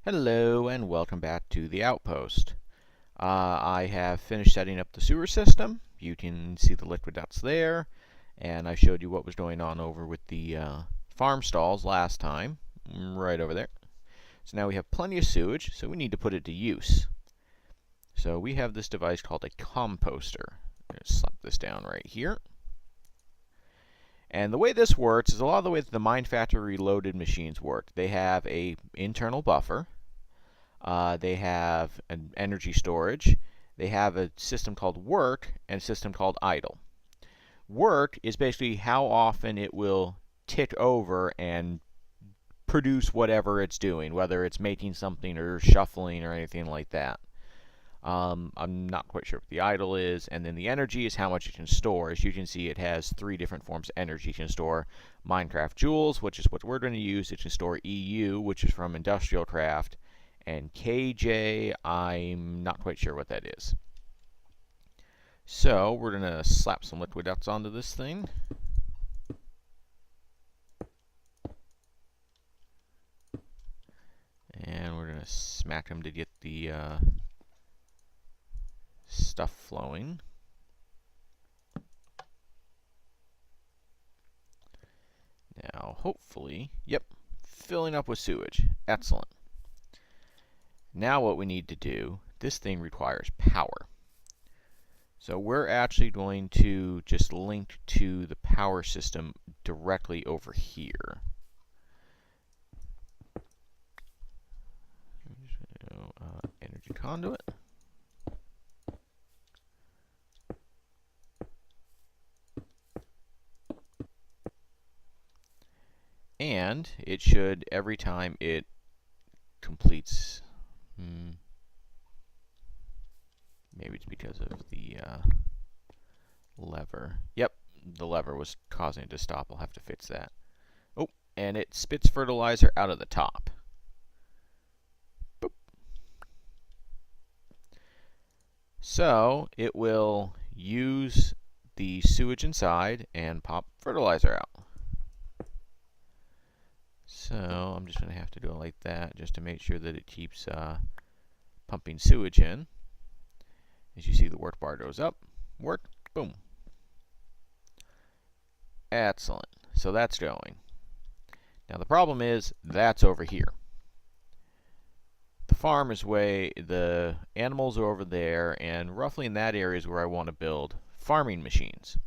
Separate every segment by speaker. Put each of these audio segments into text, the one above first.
Speaker 1: Hello and welcome back to the Outpost. I have finished setting up the sewer system. You can see the liquid ducts there, and I showed you what was going on over with the farm stalls last time, right over there. So now we have plenty of sewage, so we need to put it to use. So we have this device called a composter. I'm going to slap this down right here. And the way this works is a lot of the way that the Minefactory Reloaded machines work. They have an internal buffer. They have an energy storage. They have a system called work and a system called idle. Work is basically how often it will tick over and produce whatever it's doing, whether it's making something or shuffling or anything like that. I'm not quite sure what the idle is. And then the energy is how much it can store. As you can see, it has three different forms of energy. It can store Minecraft Joules, which is what we're going to use. It can store EU, which is from Industrial Craft. And KJ, I'm not quite sure what that is. So we're going to slap some liquid ducts onto this thing. And we're going to smack them to get the stuff flowing. Now, hopefully, yep, filling up with sewage. Excellent. Now what we need to do, this thing requires power. So we're actually going to just link to the power system directly over here. Energy conduit. And it should, every time it completes, maybe it's because of the lever. Yep, the lever was causing it to stop. I'll have to fix that. Oh, and it spits fertilizer out of the top. Boop. So it will use the sewage inside and pop fertilizer out. So I'm just going to have to do it like that just to make sure that it keeps pumping sewage in. As you see, the work bar goes up. Work, boom. Excellent. So that's going. Now the problem is that's over here. The farm is the animals are over there, and roughly in that area is where I want to build farming machines.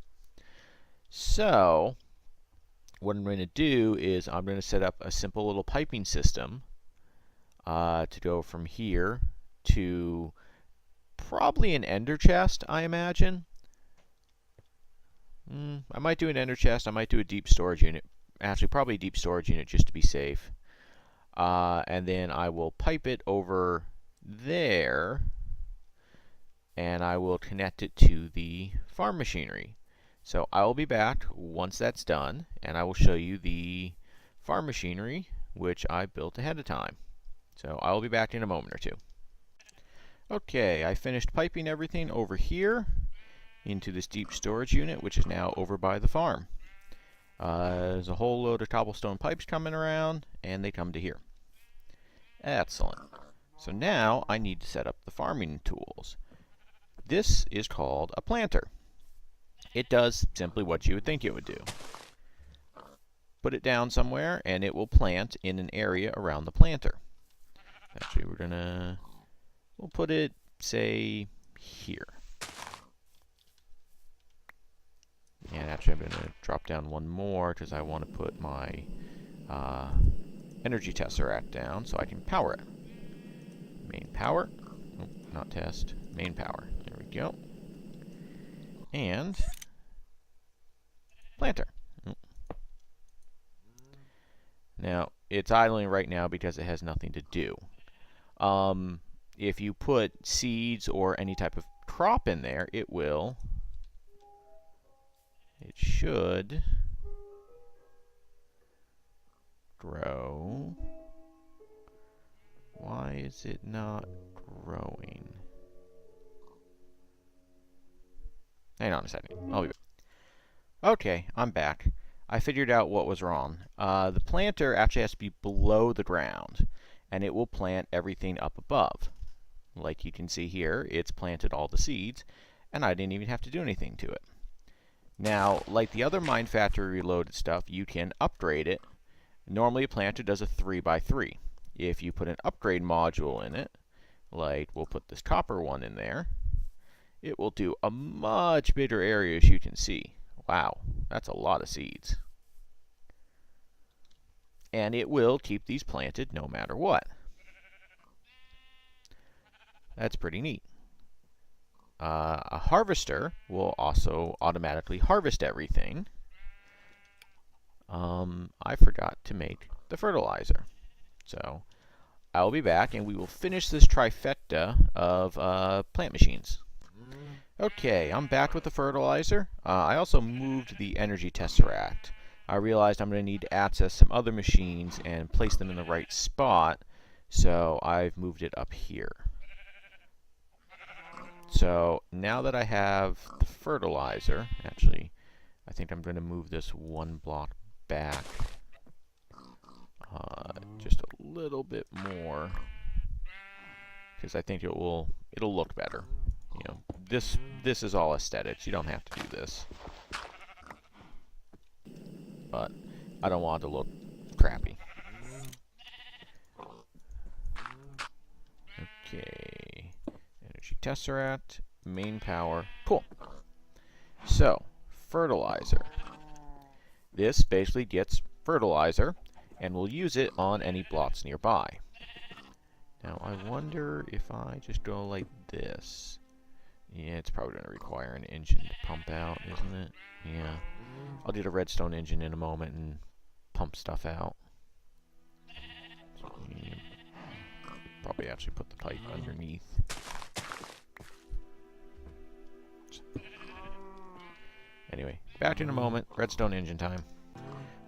Speaker 1: So what I'm going to do is I'm going to set up a simple little piping system to go from here to probably an ender chest, I imagine. I might do an ender chest. I might do a deep storage unit. Actually, probably a deep storage unit just to be safe. And then I will pipe it over there, and I will connect it to the farm machinery. So I will be back once that's done, and I will show you the farm machinery, which I built ahead of time. So I will be back in a moment or two. Okay, I finished piping everything over here into this deep storage unit, which is now over by the farm. There's a whole load of cobblestone pipes coming around, and they come to here. Excellent. So now I need to set up the farming tools. This is called a planter. It does simply what you would think it would do. Put it down somewhere, and it will plant in an area around the planter. Actually, we'll put it, say, here. And actually, I'm going to drop down one more because I want to put my energy tesseract down so I can power it. Main power. Oh, not test. Main power. There we go. And planter. Now, it's idling right now because it has nothing to do. If you put seeds or any type of crop in there, it should grow. Why is it not growing? Hang on a second. I'll be back. Okay, I'm back. I figured out what was wrong. The planter actually has to be below the ground. and it will plant everything up above. Like you can see here, it's planted all the seeds, and I didn't even have to do anything to it. Now, like the other Minefactory Reloaded stuff, you can upgrade it. Normally a planter does a 3x3. If you put an upgrade module in it, like we'll put this copper one in there, it will do a much bigger area, as you can see. Wow, that's a lot of seeds. And it will keep these planted no matter what. That's pretty neat. A harvester will also automatically harvest everything. I forgot to make the fertilizer. So I'll be back and we will finish this trifecta of plant machines. Okay, I'm back with the fertilizer. I also moved the energy tesseract. I realized I'm going to need to access some other machines and place them in the right spot, so I've moved it up here. So now that I have the fertilizer, actually, I think I'm going to move this one block back just a little bit more, because I think it'll look better. You know, this is all aesthetics. You don't have to do this, but I don't want it to look crappy. Okay, energy tesseract, main power, cool. So fertilizer. This basically gets fertilizer, and we'll use it on any blocks nearby. Now I wonder if I just go like this. Yeah, it's probably going to require an engine to pump out, isn't it? Yeah. I'll do the redstone engine in a moment and pump stuff out. So, yeah, probably actually put the pipe underneath. Anyway, back in a moment. Redstone engine time.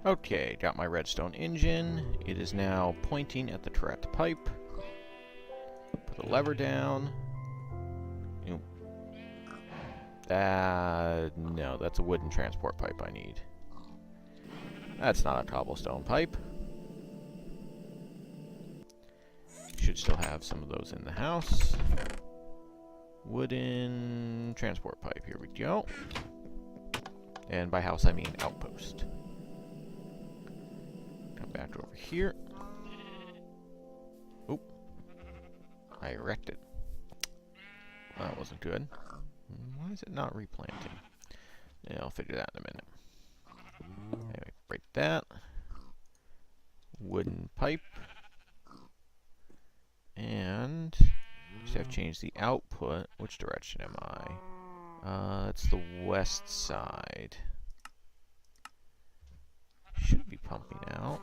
Speaker 1: Okay, got my redstone engine. It is now pointing at the correct pipe. Put a lever down. No, that's a wooden transport pipe I need. That's not a cobblestone pipe. Should still have some of those in the house. Wooden transport pipe, here we go. And by house I mean outpost. Come back over here. Oop. I wrecked it. That wasn't good. Why is it not replanting? Yeah, I'll figure that in a minute. Anyway, break that. Wooden pipe. And just have changed the output. Which direction am I? That's the west side. Should be pumping out.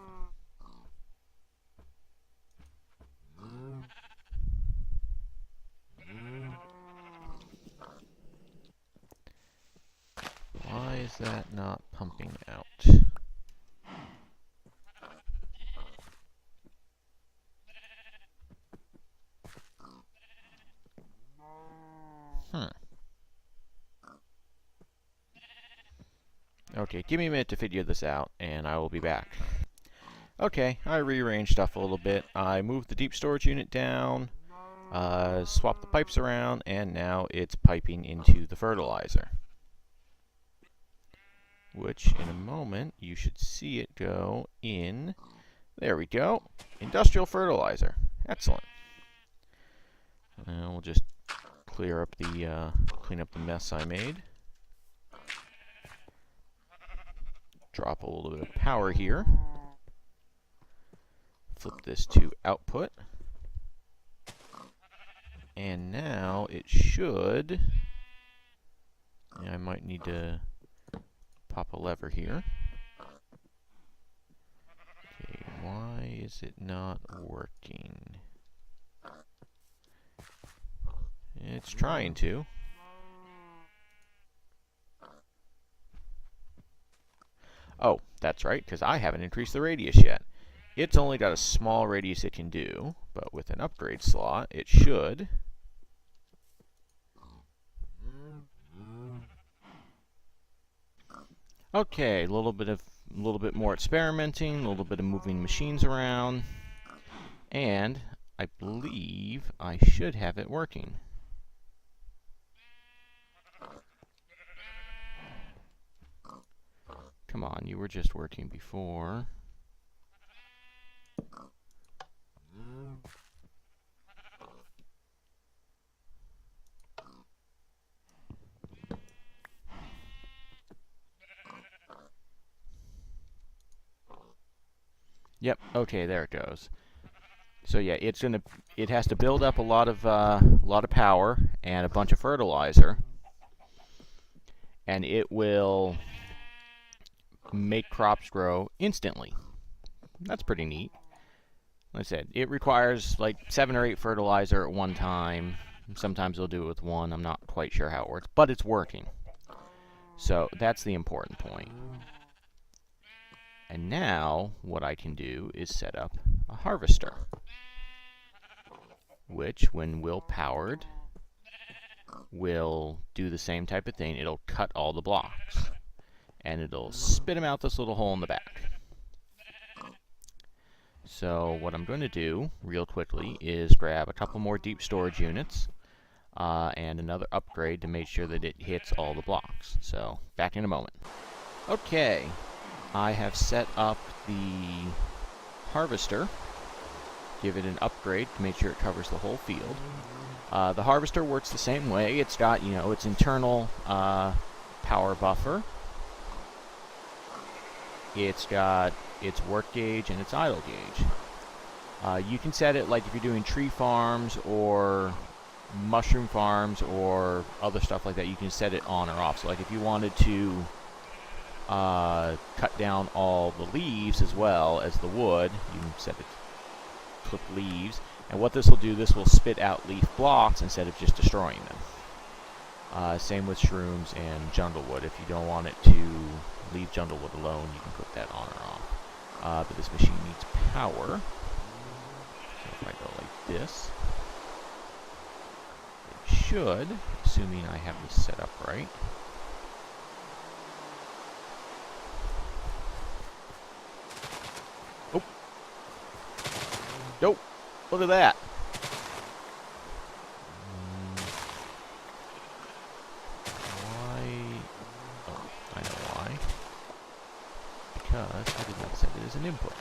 Speaker 1: Why is that not pumping out? Okay, give me a minute to figure this out, and I will be back. Okay, I rearranged stuff a little bit. I moved the deep storage unit down, swapped the pipes around, and now it's piping into the fertilizer. Which, in a moment, you should see it go in. There we go. Industrial fertilizer. Excellent. Now we'll just clean up the mess I made. Drop a little bit of power here. Flip this to output. And now it should... Yeah, I might need to pop a lever here. Okay, why is it not working? It's trying to. Oh, that's right, because I haven't increased the radius yet. It's only got a small radius it can do, but with an upgrade slot, it should. Okay, a little bit more experimenting, a little bit of moving machines around, And I believe I should have it working. Come on, you were just working before. Yep, okay, there it goes. So yeah, it has to build up a lot of power and a bunch of fertilizer, and it will make crops grow instantly. That's pretty neat. Like I said, it requires like 7 or 8 fertilizer at one time. Sometimes they'll do it with one. I'm not quite sure how it works, but it's working. So that's the important point. And now what I can do is set up a harvester, which, when will powered, will do the same type of thing. It'll cut all the blocks, and it'll spit them out this little hole in the back. So what I'm going to do real quickly is grab a couple more deep storage units and another upgrade to make sure that it hits all the blocks. So back in a moment. Okay, I have set up the harvester. Give it an upgrade to make sure it covers the whole field. The harvester works the same way. It's got, its internal power buffer. It's got its work gauge and its idle gauge. You can set it like if you're doing tree farms or mushroom farms or other stuff like that. You can set it on or off. So like if you wanted to cut down all the leaves as well as the wood, you can set it to clip leaves. And what this will do, this will spit out leaf blocks instead of just destroying them. Same with shrooms and junglewood. If you don't want it to leave junglewood alone, you can put that on or off. But this machine needs power. So if I go like this, it should, assuming I have this set up right. Oh! Nope! Look at that! I know why. Because I did not set it as an input.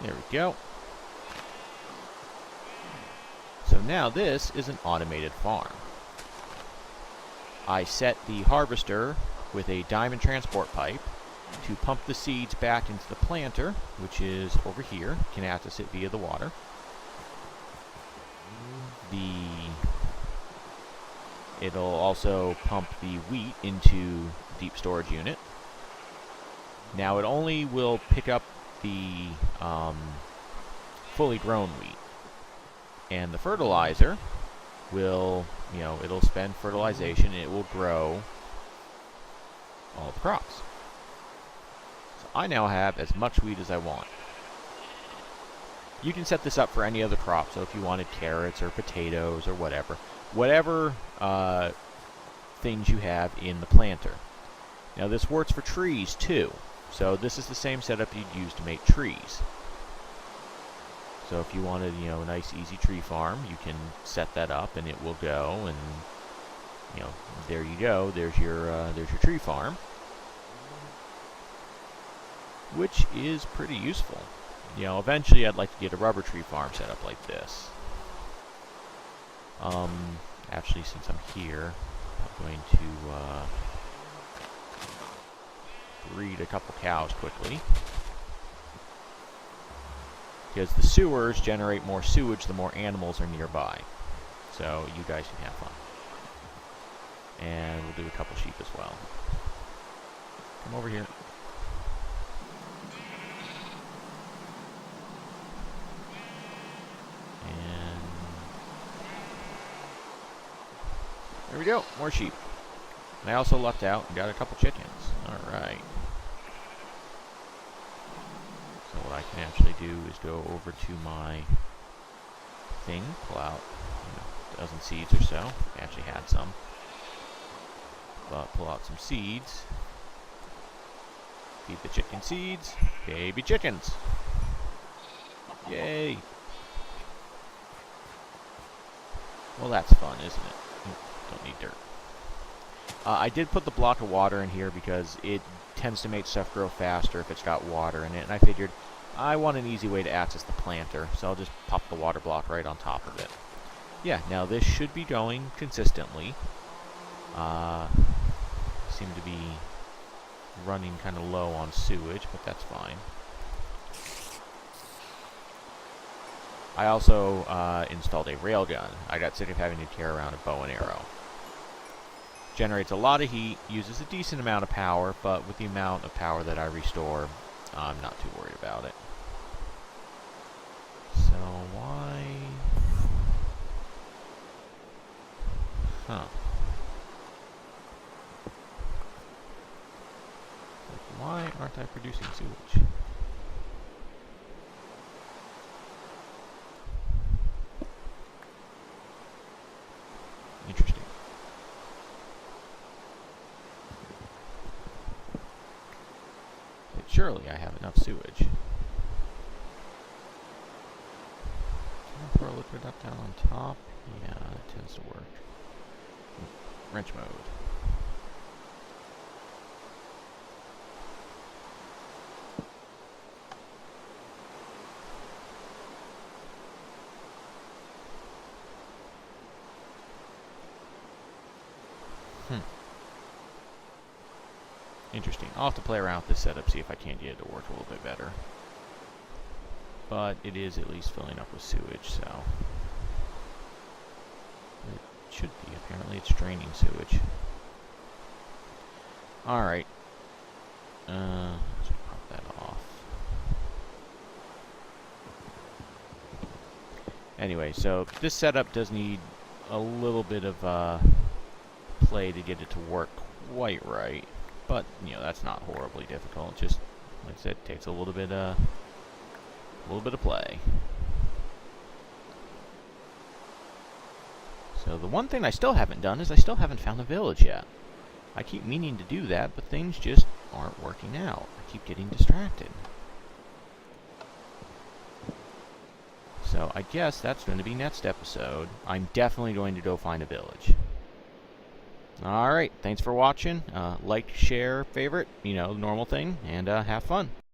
Speaker 1: There we go. So now this is an automated farm. I set the harvester with a diamond transport pipe to pump the seeds back into the planter, which is over here. Can access it via the water. It'll also pump the wheat into deep storage unit. Now it only will pick up the fully grown wheat, and the fertilizer will, it'll spend fertilization and it will grow all the crops. So I now have as much wheat as I want. You can set this up for any other crop, so if you wanted carrots or potatoes or whatever things you have in the planter. Now this works for trees too, so this is the same setup you'd use to make trees. So if you wanted, a nice easy tree farm, you can set that up and it will go, and there you go. There's your tree farm, which is pretty useful. Eventually I'd like to get a rubber tree farm set up like this. Actually, since I'm here, I'm going to breed a couple cows quickly, because the sewers generate more sewage the more animals are nearby. So you guys can have fun. And we'll do a couple sheep as well. Come over here. And there we go, more sheep. And I also lucked out and got a couple chickens. Alright. So what I can actually do is go over to my thing, pull out a dozen seeds or so. I actually had some. But pull out some seeds. Feed the chicken seeds. Baby chickens. Yay. Well, that's fun, isn't it? Don't need dirt. I did put the block of water in here because it tends to make stuff grow faster if it's got water in it. And I figured I want an easy way to access the planter, so I'll just pop the water block right on top of it. Yeah, now this should be going consistently. Seem to be running kind of low on sewage, but that's fine. I also installed a railgun. I got sick of having to carry around a bow and arrow. Generates a lot of heat, uses a decent amount of power, but with the amount of power that I restore, I'm not too worried about it. So why... Huh. Why aren't I producing sewage? Interesting. But surely I have enough sewage. Can I throw a liquid duct down on top? Yeah, that tends to work. Wrench mode. Interesting. I'll have to play around with this setup, see if I can't get it to work a little bit better. But it is at least filling up with sewage, so... It should be. Apparently it's draining sewage. Alright. Let's pop that off. Anyway, so this setup does need a little bit of play to get it to work quite right. But, you know, that's not horribly difficult. Just, like I said, takes a little bit of play. So the one thing I still haven't done is I still haven't found a village yet. I keep meaning to do that, but things just aren't working out. I keep getting distracted. So I guess that's going to be next episode. I'm definitely going to go find a village. Alright, thanks for watching. Like, share, favorite, you know, normal thing, and have fun.